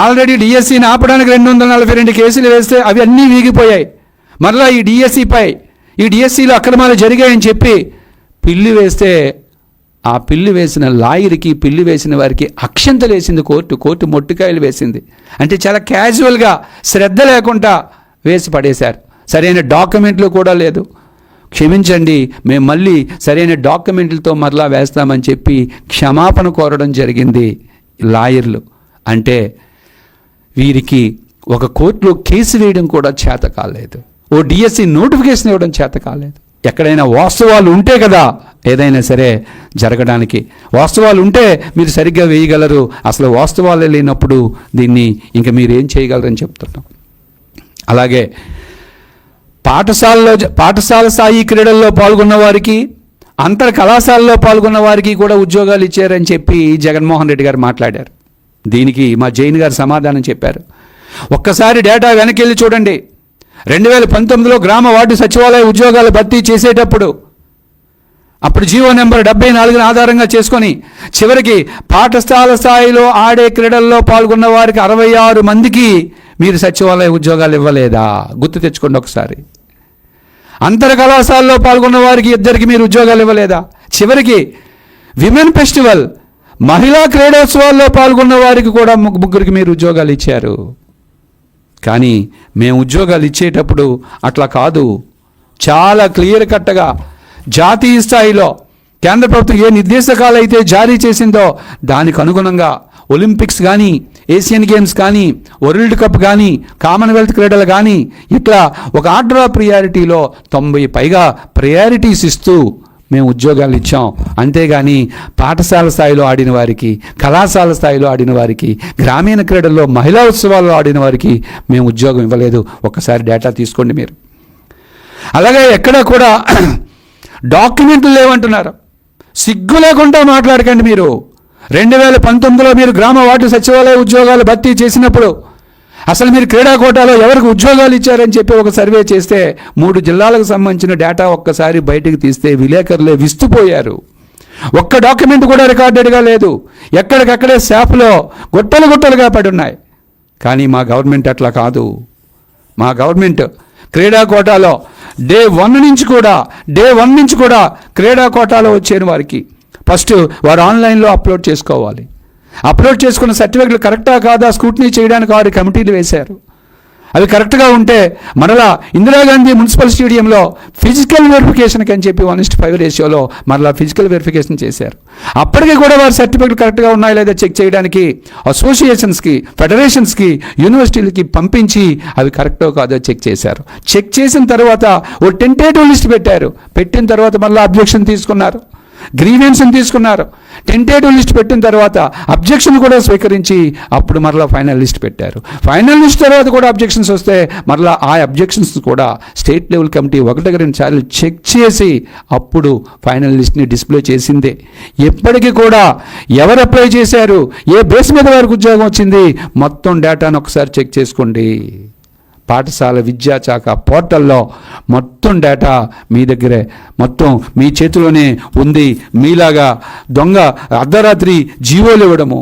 ఆల్రెడీ డిఎస్సిని ఆపడానికి 242 కేసులు వేస్తే అవి అన్నీ వీగిపోయాయి. మరలా ఈ డిఎస్సిలో అక్రమాలు జరిగాయని చెప్పి పిల్లు వేస్తే ఆ పిల్లు వేసిన లాయర్కి, పిల్లు వేసిన వారికి అక్షంతలు వేసింది కోర్టు మొట్టికాయలు వేసింది. అంటే చాలా క్యాజువల్గా, శ్రద్ధ లేకుండా వేసి పడేశారు. సరైన డాక్యుమెంట్లు కూడా లేదు. క్షమించండి, మేము మళ్ళీ సరైన డాక్యుమెంట్లతో మరలా వేస్తామని చెప్పి క్షమాపణ కోరడం జరిగింది లాయర్లు. అంటే వీరికి ఒక కోర్టులో కేసు వేయడం కూడా చేత కాలేదు, ఓ డిఎస్సి నోటిఫికేషన్ ఇవ్వడం చేత కాలేదు. ఎక్కడైనా వాస్తవాలు ఉంటే కదా ఏదైనా సరే జరగడానికి. వాస్తవాలు ఉంటే మీరు సరిగ్గా వేయగలరు. అసలు వాస్తవాలే లేనప్పుడు దీన్ని ఇంకా మీరు ఏం చేయగలరని చెప్తున్నాం. అలాగే పాఠశాల స్థాయి క్రీడల్లో పాల్గొన్న వారికి, అంతర్ కళాశాలలో పాల్గొన్న వారికి కూడా ఉద్యోగాలు ఇచ్చారని చెప్పి జగన్మోహన్ రెడ్డి గారు మాట్లాడారు. దీనికి మా జైన్ గారు సమాధానం చెప్పారు. ఒక్కసారి డేటా వెనకెళ్ళి చూడండి. 2019లో గ్రామ వార్డు సచివాలయ ఉద్యోగాలు భర్తీ చేసేటప్పుడు అప్పుడు జీవో నెంబర్ 74 ఆధారంగా చేసుకొని చివరికి పాఠశాల స్థాయిలో ఆడే క్రీడల్లో పాల్గొన్న వారికి 66 మందికి మీరు సచివాలయ ఉద్యోగాలు ఇవ్వలేదా? గుర్తు తెచ్చుకోండి ఒకసారి. అంతర్ కళాశాలలో పాల్గొన్న వారికి 2 మీరు ఉద్యోగాలు ఇవ్వలేదా? చివరికి విమెన్ ఫెస్టివల్ మహిళా క్రీడోత్సవాల్లో పాల్గొన్న వారికి కూడా 3 మీరు ఉద్యోగాలు ఇచ్చారు. కానీ మేము ఉద్యోగాలు ఇచ్చేటప్పుడు అట్లా కాదు, చాలా క్లియర్ కట్గా జాతీయ స్థాయిలో కేంద్ర ప్రభుత్వం ఏ నిర్దేశకాలు అయితే జారీ చేసిందో దానికి అనుగుణంగా ఒలింపిక్స్ కానీ, ఏషియన్ గేమ్స్ కానీ, వరల్డ్ కప్ కానీ, కామన్వెల్త్ క్రీడలు కానీ ఇట్లా ఒక ఆర్డర్ ఆఫ్ ప్రియారిటీలో 90 పైగా ప్రయారిటీస్ ఇస్తూ మేము ఉద్యోగాలు ఇచ్చాం. అంతేగాని పాఠశాల స్థాయిలో ఆడిన వారికి, కళాశాల స్థాయిలో ఆడిన వారికి, గ్రామీణ క్రీడల్లో మహిళా ఉత్సవాల్లో ఆడిన వారికి మేము ఉద్యోగం ఇవ్వలేదు. ఒక్కసారి డేటా తీసుకోండి మీరు. అలాగే ఎక్కడ కూడా డాక్యుమెంట్లు లేవంటున్నారు. సిగ్గు లేకుండా మాట్లాడకండి మీరు. 2019లో మీరు గ్రామ వార్డు సచివాలయ ఉద్యోగాలు భర్తీ చేసినప్పుడు అసలు మీరు క్రీడా కోటాలో ఎవరికి ఉద్యోగాలు ఇచ్చారని చెప్పి ఒక సర్వే చేస్తే 3 జిల్లాలకు సంబంధించిన డేటా ఒక్కసారి బయటికి తీస్తే విలేకరులే విస్తుపోయారు. ఒక్క డాక్యుమెంట్ కూడా రికార్డెడ్గా లేదు. ఎక్కడికక్కడే శాప్లో గుట్టలుగా పడి ఉన్నాయి. కానీ మా గవర్నమెంట్ అట్లా కాదు. మా గవర్నమెంట్ క్రీడా కోటాలో డే 1 నుంచి కూడా క్రీడా కోటాలో వచ్చే వారికి ఫస్ట్ వారు ఆన్లైన్లో అప్లోడ్ చేసుకోవాలి. అప్లోడ్ చేసుకున్న సర్టిఫికెట్లు కరెక్టా కాదా స్క్రూటినీ చేయడానికి వారి కమిటీలు వేశారు. అవి కరెక్ట్గా ఉంటే మరలా ఇందిరాగాంధీ మున్సిపల్ స్టేడియంలో ఫిజికల్ వెరిఫికేషన్కి అని చెప్పి 1:5 రేషియోలో మరలా ఫిజికల్ వెరిఫికేషన్ చేశారు. అప్పటికి కూడా వారి సర్టిఫికెట్లు కరెక్ట్గా ఉన్నాయా లేదా చెక్ చేయడానికి అసోసియేషన్స్కి, ఫెడరేషన్స్కి, యూనివర్సిటీలకి పంపించి అవి కరెక్టో కాదో చెక్ చేశారు. చెక్ చేసిన తర్వాత ఓ టెంటేటివ్ లిస్ట్ పెట్టారు. పెట్టిన తర్వాత మళ్ళీ అబ్జెక్షన్ తీసుకున్నారు, గ్రీవెన్స్ని తీసుకున్నారు. టెంటేటివ్ లిస్ట్ పెట్టిన తర్వాత అబ్జెక్షన్ కూడా స్వీకరించి అప్పుడు మరలా ఫైనల్ లిస్ట్ పెట్టారు. ఫైనల్ లిస్ట్ తర్వాత కూడా అబ్జెక్షన్స్ వస్తే మరలా ఆ అబ్జెక్షన్స్ కూడా స్టేట్ లెవెల్ కమిటీ 1-2 సార్లు చెక్ చేసి అప్పుడు ఫైనల్ లిస్ట్ని డిస్ప్లే చేసిందే. ఎప్పటికీ కూడా ఎవరు అప్లై చేశారు, ఏ బేస్ మీద వారికి ఉద్యోగం వచ్చింది, మొత్తం డేటాను ఒకసారి చెక్ చేసుకోండి. పాఠశాల విద్యాశాఖ పోర్టల్లో మొత్తం డేటా మీ దగ్గరే, మొత్తం మీ చేతిలోనే ఉంది. మీలాగా దొంగ అర్ధరాత్రి జీవోలు ఇవ్వడము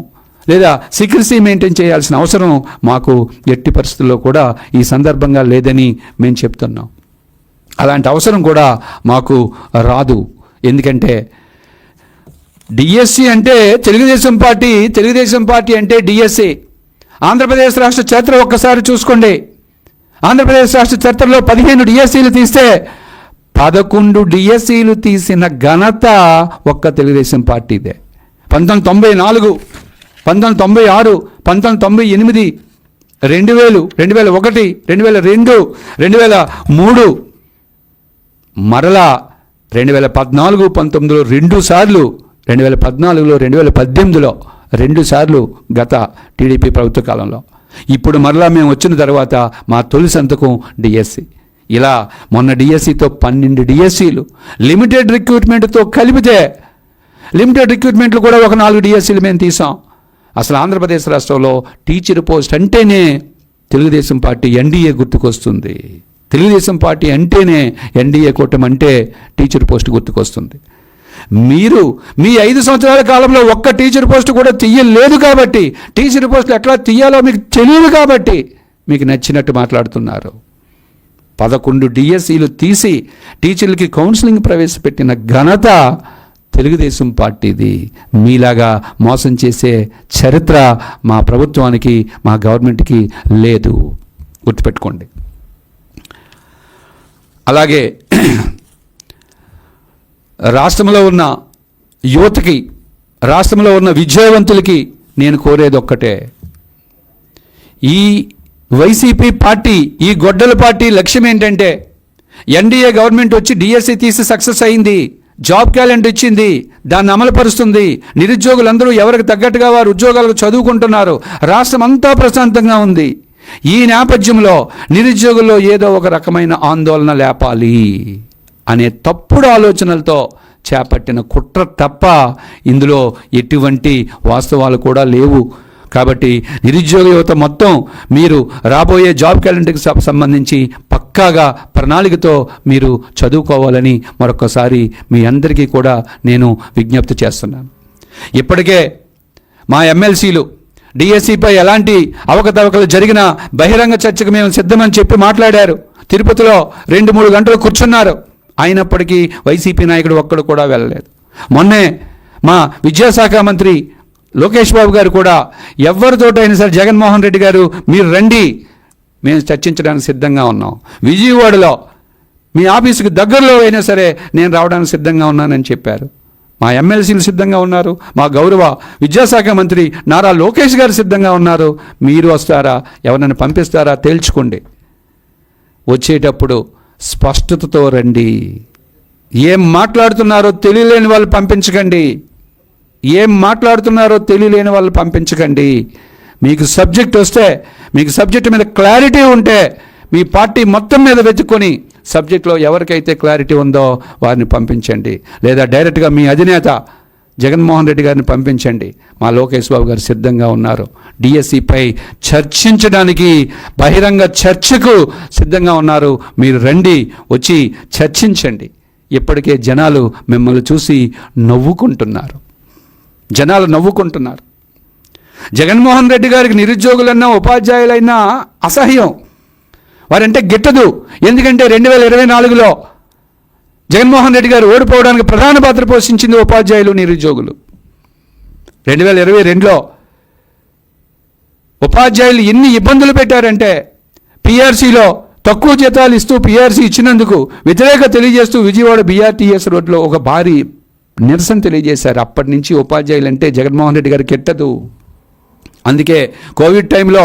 లేదా సీక్రసీ మెయింటైన్ చేయాల్సిన అవసరం మాకు ఎట్టి పరిస్థితుల్లో కూడా ఈ సందర్భంగా లేదని మేము చెప్తున్నాం. అలాంటి అవసరం కూడా మాకు రాదు. ఎందుకంటే డిఎస్సి అంటే తెలుగుదేశం పార్టీ అంటే డిఎస్సి. ఆంధ్రప్రదేశ్ రాష్ట్ర చరిత్ర ఒక్కసారి చూసుకోండి. ఆంధ్రప్రదేశ్ రాష్ట్ర చరిత్రలో 15 డిఎస్సీలు తీస్తే 11 డిఎస్సీలు తీసిన ఘనత ఒక్క తెలుగుదేశం పార్టీదే. 1994, 1996, 1998, 2000, 2001, 2002, 2003 మరలా 2014, 19లో 2 సార్లు, 2014లో, 2018లో 2 సార్లు గత టీడీపీ ప్రభుత్వ కాలంలో. ఇప్పుడు మరలా మేము వచ్చిన తర్వాత మా తొలి సంతకం డిఎస్సి. ఇలా మొన్న డిఎస్సితో 12 డిఎస్సీలు లిమిటెడ్ రిక్రూట్మెంట్తో కలిపితే లిమిటెడ్ రిక్రూట్మెంట్లు కూడా ఒక 4 డిఎస్సీలు మేము తీసాం. అసలు ఆంధ్రప్రదేశ్ రాష్ట్రంలో టీచర్ పోస్ట్ అంటేనే తెలుగుదేశం పార్టీ ఎన్డీఏ గుర్తుకొస్తుంది. తెలుగుదేశం పార్టీ అంటేనే ఎన్డీఏ కూటమి అంటే టీచర్ పోస్ట్ గుర్తుకొస్తుంది. మీరు మీ 5 సంవత్సరాల కాలంలో ఒక్క టీచర్ పోస్ట్ కూడా తీయలేదు కాబట్టి, టీచర్ పోస్టులు ఎట్లా తీయాలో మీకు తెలియదు కాబట్టి మీకు నచ్చినట్టు మాట్లాడుతున్నారు. 11 డిఎస్సీలు తీసి టీచర్లకి కౌన్సిలింగ్ ప్రవేశపెట్టిన ఘనత తెలుగుదేశం పార్టీది. మీలాగా మోసం చేసే చరిత్ర మా ప్రభుత్వానికి, మా గవర్నమెంట్కి లేదు, గుర్తుపెట్టుకోండి. అలాగే రాష్ట్రంలో ఉన్న యువతకి, రాష్ట్రంలో ఉన్న విద్యావంతులకి నేను కోరేది ఒక్కటే. ఈ వైసీపీ పార్టీ, ఈ గొడ్డల పార్టీ లక్ష్యం ఏంటంటే ఎన్డీఏ గవర్నమెంట్ వచ్చి డిఎస్సి తీసి సక్సెస్ అయింది, జాబ్ క్యాలెండర్ ఇచ్చింది, దాన్ని అమలుపరుస్తుంది. నిరుద్యోగులందరూ ఎవరికి తగ్గట్టుగా వారు ఉద్యోగాలకు చదువుకుంటున్నారు. రాష్ట్రం అంతా ప్రశాంతంగా ఉంది. ఈ నేపథ్యంలో నిరుద్యోగుల్లో ఏదో ఒక రకమైన ఆందోళన లేపాలి అనే తప్పుడు ఆలోచనలతో చేపట్టిన కుట్ర తప్ప ఇందులో ఎటువంటి వాస్తవాలు కూడా లేవు. కాబట్టి నిరుద్యోగ యువత మొత్తం మీరు రాబోయే జాబ్ క్యాలెండర్కి సంబంధించి పక్కాగా ప్రణాళికతో మీరు చదువుకోవాలని మరొకసారి మీ అందరికీ కూడా నేను విజ్ఞప్తి చేస్తున్నాను. ఇప్పటికే మా ఎమ్మెల్సీలు డిఎస్సిపై ఎలాంటి అవకతవకలు జరిగినా బహిరంగ చర్చకు మేము సిద్ధమని చెప్పి మాట్లాడారు. తిరుపతిలో 2-3 గంటలు కూర్చున్నారు. అయినప్పటికీ వైసీపీ నాయకుడు ఒక్కడు కూడా వెళ్ళలేదు. మొన్నే మా విద్యాశాఖ మంత్రి లోకేష్ బాబు గారు కూడా ఎవరితోటైనా సరే జగన్మోహన్ రెడ్డి గారు మీరు రండి, మేము చర్చించడానికి సిద్ధంగా ఉన్నాం, విజయవాడలో మీ ఆఫీసుకి దగ్గరలో అయినా సరే నేను రావడానికి సిద్ధంగా ఉన్నానని చెప్పారు. మా ఎమ్మెల్సీలు సిద్ధంగా ఉన్నారు. మా గౌరవ విద్యాశాఖ మంత్రి నారా లోకేష్ గారు సిద్ధంగా ఉన్నారు. మీరు వస్తారా, ఎవరినైనా పంపిస్తారా తేల్చుకోండి. వచ్చేటప్పుడు స్పష్టతతో రండి. ఏం మాట్లాడుతున్నారో తెలియలేని వాళ్ళు పంపించకండి. మీకు సబ్జెక్ట్ వస్తే, మీకు సబ్జెక్ట్ మీద క్లారిటీ ఉంటే మీ పార్టీ మొత్తం మీద వెతుక్కొని సబ్జెక్ట్లో ఎవరికైతే క్లారిటీ ఉందో వారిని పంపించండి. లేదా డైరెక్ట్గా మీ అధినేత జగన్మోహన్ రెడ్డి గారిని పంపించండి. మా లోకేష్ బాబు గారు సిద్ధంగా ఉన్నారు. డిఎస్సిపై చర్చించడానికి బహిరంగ చర్చకు సిద్ధంగా ఉన్నారు. మీరు రండి, వచ్చి చర్చించండి. ఇప్పటికే జనాలు మిమ్మల్ని చూసి నవ్వుకుంటున్నారు. జగన్మోహన్ రెడ్డి గారికి నిరుద్యోగులన్నా ఉపాధ్యాయులైనా అసహ్యం, వారంటే గిట్టదు. ఎందుకంటే 2024లో జగన్మోహన్ రెడ్డి గారు ఓడిపోవడానికి ప్రధాన పాత్ర పోషించింది ఉపాధ్యాయులు, నిరుద్యోగులు. 2022లో ఉపాధ్యాయులు ఎన్ని ఇబ్బందులు పెట్టారంటే పిఆర్సీలో తక్కువ జీతాలు ఇస్తూ పిఆర్సీ ఇచ్చినందుకు వ్యతిరేకత తెలియజేస్తూ విజయవాడ BRTS రోడ్లో ఒక భారీ నిరసన తెలియజేశారు. అప్పటి నుంచి ఉపాధ్యాయులు అంటే జగన్మోహన్ రెడ్డి గారికి కెట్టదు. అందుకే కోవిడ్ టైంలో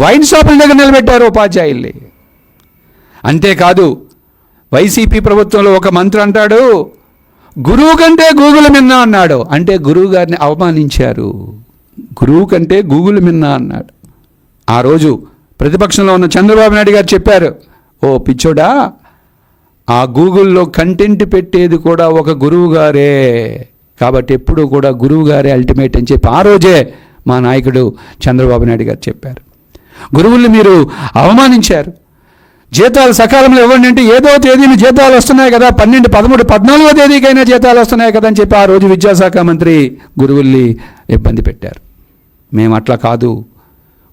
వైన్ షాపుల దగ్గర నిలబెట్టారు ఉపాధ్యాయుల్ని. అంతేకాదు వైసీపీ ప్రభుత్వంలో ఒక మంత్రి అంటాడు, గురువు కంటే గూగుల్ మిన్నా అన్నాడు. అంటే గురువు గారిని అవమానించారు. గురువు కంటే గూగుల్ మిన్నా అన్నాడు. ఆ రోజు ప్రతిపక్షంలో ఉన్న చంద్రబాబు నాయుడు గారు చెప్పారు, ఓ పిచ్చోడా, ఆ గూగుల్లో కంటెంట్ పెట్టేది కూడా ఒక గురువు గారే, కాబట్టి ఎప్పుడూ కూడా గురువు గారే అల్టిమేట్ అని చెప్పి ఆ రోజే మా నాయకుడు చంద్రబాబు నాయుడు గారు చెప్పారు. గురువుల్ని మీరు అవమానించారు. జీతాలు సకాలంలో ఇవ్వండి అంటే ఏదో తేదీని జీతాలు వస్తున్నాయి కదా, 12, 13, 14వ తేదీకైనా జీతాలు వస్తున్నాయి కదా అని చెప్పి ఆ రోజు విద్యాశాఖ మంత్రి గురువుల్ని ఇబ్బంది పెట్టారు. మేము అట్లా కాదు,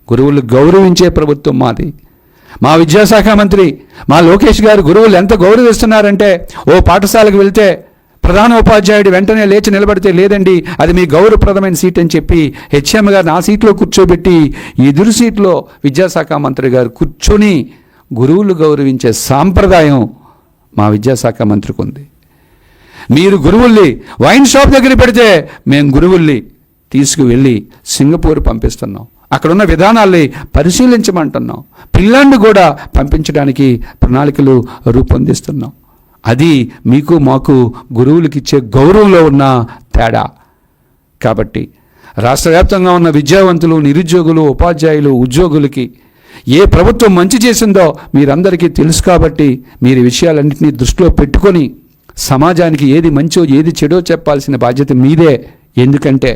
గురువులు గౌరవించే ప్రభుత్వం మాది. మా విద్యాశాఖ మంత్రి మా లోకేష్ గారు గురువులు ఎంత గౌరవిస్తున్నారంటే, ఓ పాఠశాలకు వెళ్తే ప్రధాన ఉపాధ్యాయుడు వెంటనే లేచి నిలబడితే లేదండి అది మీ గౌరవప్రదమైన సీట్ అని చెప్పి హెచ్ఎం గారిని ఆ సీట్లో కూర్చోబెట్టి ఎదురు సీట్లో విద్యాశాఖ మంత్రి గారు కూర్చొని గురువులు గౌరవించే సాంప్రదాయం మా విద్యాశాఖ మంత్రికి ఉంది. మీరు గురువుల్ని వైన్ షాప్ దగ్గర పెడితే మేము గురువుల్ని తీసుకువెళ్ళి సింగపూర్ పంపిస్తున్నాం. అక్కడున్న విధానాల్ని పరిశీలించమంటున్నాం. పిల్లల్ని కూడా పంపించడానికి ప్రణాళికలు రూపొందిస్తున్నాం. అది మీకు మాకు గురువులకి ఇచ్చే గౌరవంలో ఉన్న తేడా. కాబట్టి రాష్ట్ర వ్యాప్తంగా ఉన్న విద్యావంతులు, నిరుద్యోగులు, ఉపాధ్యాయులు, ఉద్యోగులకి ఏ ప్రభుత్వం మంచి చేసిందో మీరందరికీ తెలుసు. కాబట్టి మీరు ఈ విషయాలన్నింటినీ దృష్టిలో పెట్టుకొని సమాజానికి ఏది మంచో ఏది చెడో చెప్పాల్సిన బాధ్యత మీదే. ఎందుకంటే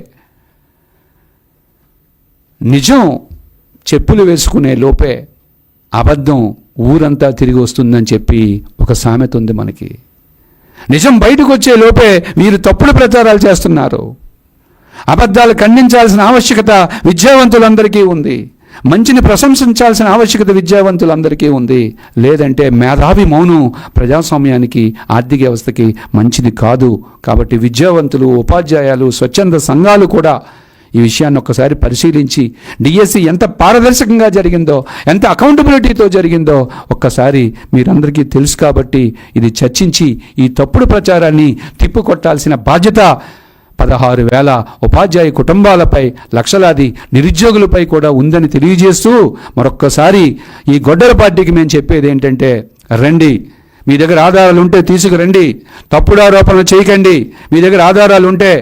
నిజం చెప్పులు వేసుకునే లోపే అబద్ధం ఊరంతా తిరిగి వస్తుందని చెప్పి ఒక సామెత ఉంది మనకి. నిజం బయటకు వచ్చే లోపే మీరు తప్పుడు ప్రచారాలు చేస్తున్నారు. అబద్ధాలు ఖండించాల్సిన ఆవశ్యకత విద్యావంతులందరికీ ఉంది. మంచిని ప్రశంసించాల్సిన ఆవశ్యకత విద్యావంతులందరికీ ఉంది. లేదంటే మేధావి మౌనం ప్రజాస్వామ్యానికి, ఆర్థిక వ్యవస్థకి మంచిది కాదు. కాబట్టి విద్యావంతులు, ఉపాధ్యాయులు, స్వచ్ఛంద సంఘాలు కూడా ఈ విషయాన్ని ఒక్కసారి పరిశీలించి డిఎస్సి ఎంత పారదర్శకంగా జరిగిందో, ఎంత అకౌంటబిలిటీతో జరిగిందో ఒక్కసారి మీరందరికీ తెలుసు. కాబట్టి ఇది చర్చించి ఈ తప్పుడు ప్రచారాన్ని తిప్పికొట్టాల్సిన బాధ్యత 16,000 ఉపాధ్యాయ కుటుంబాలపై, లక్షలాది నిరుద్యోగులపై కూడా ఉందని తెలియజేస్తూ మరొక్కసారి ఈ గొడ్డల పార్టీకి మేము చెప్పేది ఏంటంటే, రండి, మీ దగ్గర ఆధారాలు ఉంటే తీసుకురండి, తప్పుడు ఆరోపణలు చేయకండి. మీ దగ్గర ఆధారాలు ఉంటే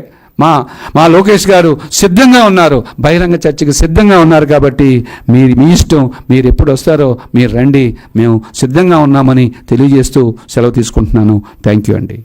మా లోకేష్ గారు సిద్ధంగా ఉన్నారు, బహిరంగ చర్చకి సిద్ధంగా ఉన్నారు. కాబట్టి మీ ఇష్టం, మీరు ఎప్పుడు వస్తారో మీరు రండి, మేము సిద్ధంగా ఉన్నామని తెలియజేస్తూ సెలవు తీసుకుంటున్నాను. థ్యాంక్ యూ అండి.